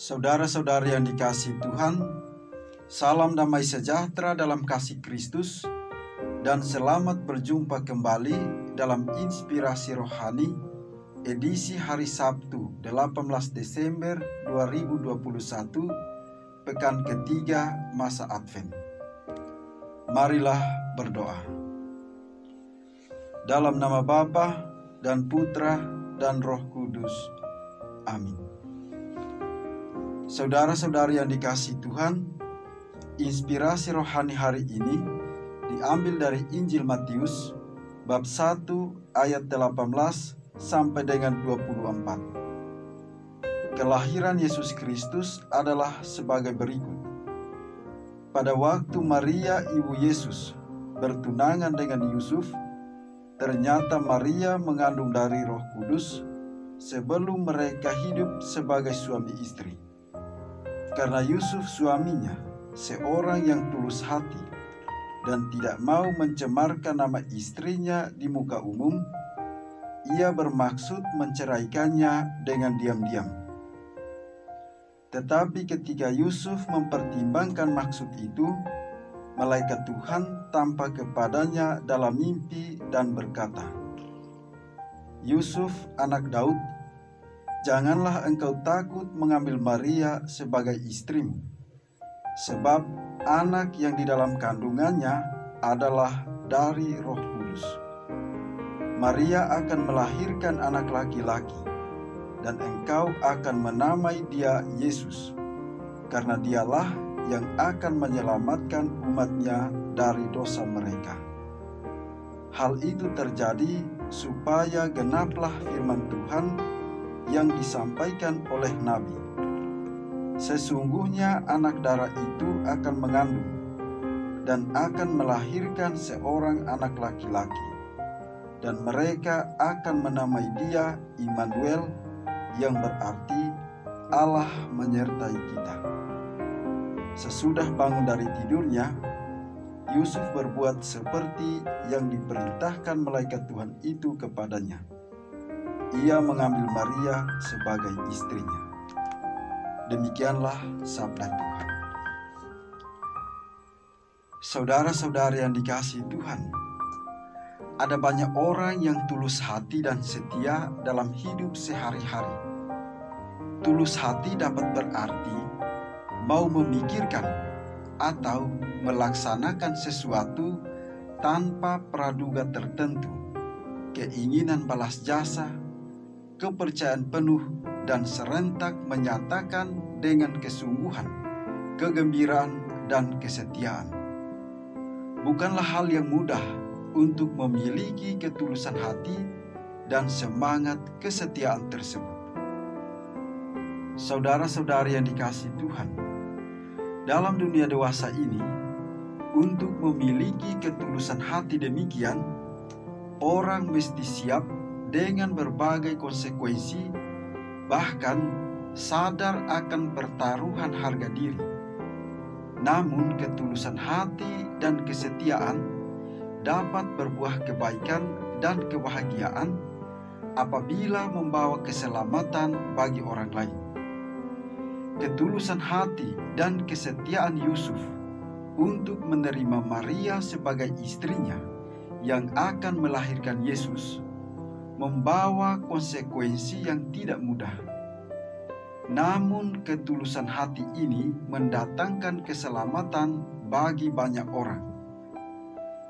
Saudara-saudari yang dikasihi Tuhan, salam damai sejahtera dalam kasih Kristus dan selamat berjumpa kembali dalam Inspirasi Rohani edisi hari Sabtu 18 Desember 2021, pekan ketiga masa Advent. Marilah berdoa. Dalam nama Bapa dan Putra dan Roh Kudus. Amin. Saudara-saudari yang dikasihi Tuhan, inspirasi rohani hari ini diambil dari Injil Matius bab 1 ayat 18 sampai dengan 24. Kelahiran Yesus Kristus adalah sebagai berikut. Pada waktu Maria ibu Yesus bertunangan dengan Yusuf, ternyata Maria mengandung dari Roh Kudus sebelum mereka hidup sebagai suami istri. Karena Yusuf suaminya seorang yang tulus hati dan tidak mau mencemarkan nama istrinya di muka umum, ia bermaksud menceraikannya dengan diam-diam. Tetapi ketika Yusuf mempertimbangkan maksud itu, malaikat Tuhan tampak kepadanya dalam mimpi dan berkata, "Yusuf, anak Daud, janganlah engkau takut mengambil Maria sebagai istrimu, sebab anak yang di dalam kandungannya adalah dari Roh Kudus. Maria akan melahirkan anak laki-laki, dan engkau akan menamai dia Yesus, karena dialah yang akan menyelamatkan umatnya dari dosa mereka." Hal itu terjadi supaya genaplah firman Tuhan yang disampaikan oleh Nabi. Sesungguhnya anak darah itu akan mengandung dan akan melahirkan seorang anak laki-laki, dan mereka akan menamai dia Immanuel, yang berarti Allah menyertai kita. Sesudah bangun dari tidurnya, Yusuf berbuat seperti yang diperintahkan malaikat Tuhan itu kepadanya. Ia mengambil Maria sebagai istrinya. Demikianlah sabda Tuhan. Saudara-saudari yang dikasihi Tuhan, ada banyak orang yang tulus hati dan setia dalam hidup sehari-hari. Tulus hati dapat berarti mau memikirkan atau melaksanakan sesuatu tanpa praduga tertentu, keinginan balas jasa, kepercayaan penuh, dan serentak menyatakan dengan kesungguhan, kegembiraan, dan kesetiaan. Bukanlah hal yang mudah untuk memiliki ketulusan hati dan semangat kesetiaan tersebut. Saudara-saudari yang dikasihi Tuhan, dalam dunia dewasa ini, untuk memiliki ketulusan hati demikian, orang mesti siap dengan berbagai konsekuensi, bahkan sadar akan pertaruhan harga diri. Namun ketulusan hati dan kesetiaan dapat berbuah kebaikan dan kebahagiaan apabila membawa keselamatan bagi orang lain. Ketulusan hati dan kesetiaan Yusuf untuk menerima Maria sebagai istrinya yang akan melahirkan Yesus membawa konsekuensi yang tidak mudah. Namun ketulusan hati ini mendatangkan keselamatan bagi banyak orang.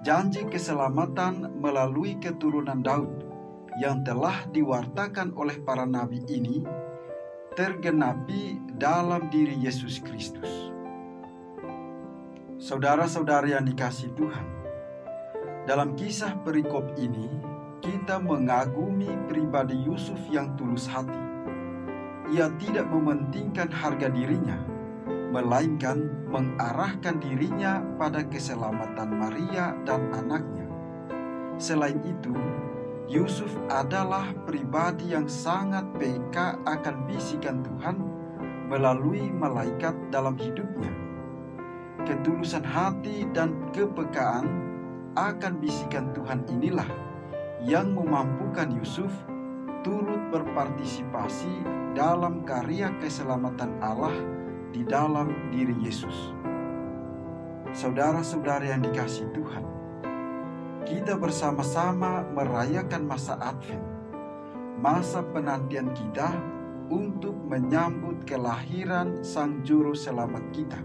Janji keselamatan melalui keturunan Daud yang telah diwartakan oleh para nabi ini tergenapi dalam diri Yesus Kristus. Saudara-saudari yang dikasihi Tuhan, dalam kisah perikop ini kita mengagumi pribadi Yusuf yang tulus hati. Ia tidak mementingkan harga dirinya, melainkan mengarahkan dirinya pada keselamatan Maria dan anaknya. Selain itu, Yusuf adalah pribadi yang sangat peka akan bisikan Tuhan melalui malaikat dalam hidupnya. Ketulusan hati dan kepekaan akan bisikan Tuhan inilah yang memampukan Yusuf turut berpartisipasi dalam karya keselamatan Allah di dalam diri Yesus. Saudara-saudara yang dikasihi Tuhan, kita bersama-sama merayakan masa Advent, masa penantian kita untuk menyambut kelahiran Sang Juru Selamat kita.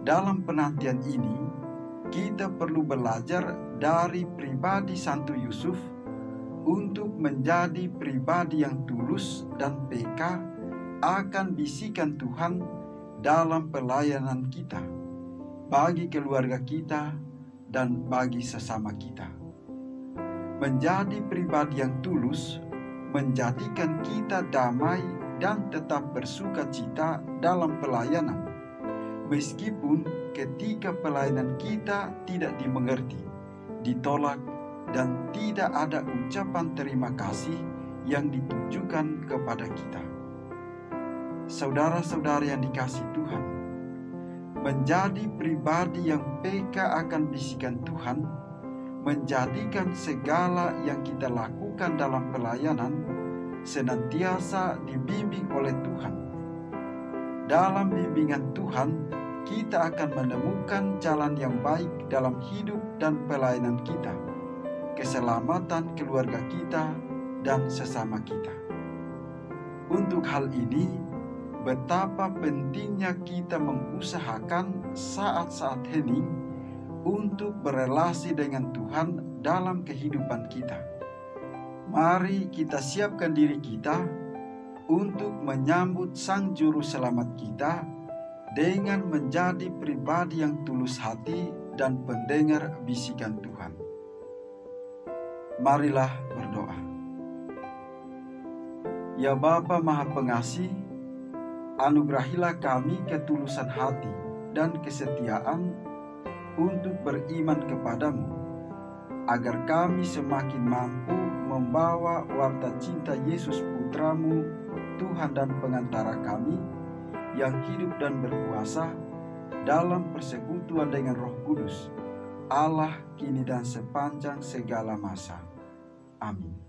Dalam penantian ini, kita perlu belajar dari pribadi Santo Yusuf untuk menjadi pribadi yang tulus dan peka akan bisikan Tuhan dalam pelayanan kita, bagi keluarga kita dan bagi sesama kita. Menjadi pribadi yang tulus menjadikan kita damai dan tetap bersuka cita dalam pelayanan, meskipun ketika pelayanan kita tidak dimengerti, ditolak, dan tidak ada ucapan terima kasih yang ditujukan kepada kita. Saudara-saudara yang dikasihi Tuhan, menjadi pribadi yang peka akan bisikan Tuhan, menjadikan segala yang kita lakukan dalam pelayanan senantiasa dibimbing oleh Tuhan. Dalam bimbingan Tuhan, kita akan menemukan jalan yang baik dalam hidup dan pelayanan kita, keselamatan keluarga kita, dan sesama kita. Untuk hal ini, betapa pentingnya kita mengusahakan saat-saat hening untuk berelasi dengan Tuhan dalam kehidupan kita. Mari kita siapkan diri kita untuk menyambut Sang Juru Selamat kita dengan menjadi pribadi yang tulus hati dan pendengar bisikan Tuhan. Marilah berdoa. Ya Bapa Maha Pengasih, anugerahilah kami ketulusan hati dan kesetiaan untuk beriman kepadamu, agar kami semakin mampu membawa warta cinta Yesus Putramu, Tuhan dan pengantara kami, yang hidup dan berkuasa dalam persekutuan dengan Roh Kudus, Allah kini dan sepanjang segala masa. Amin.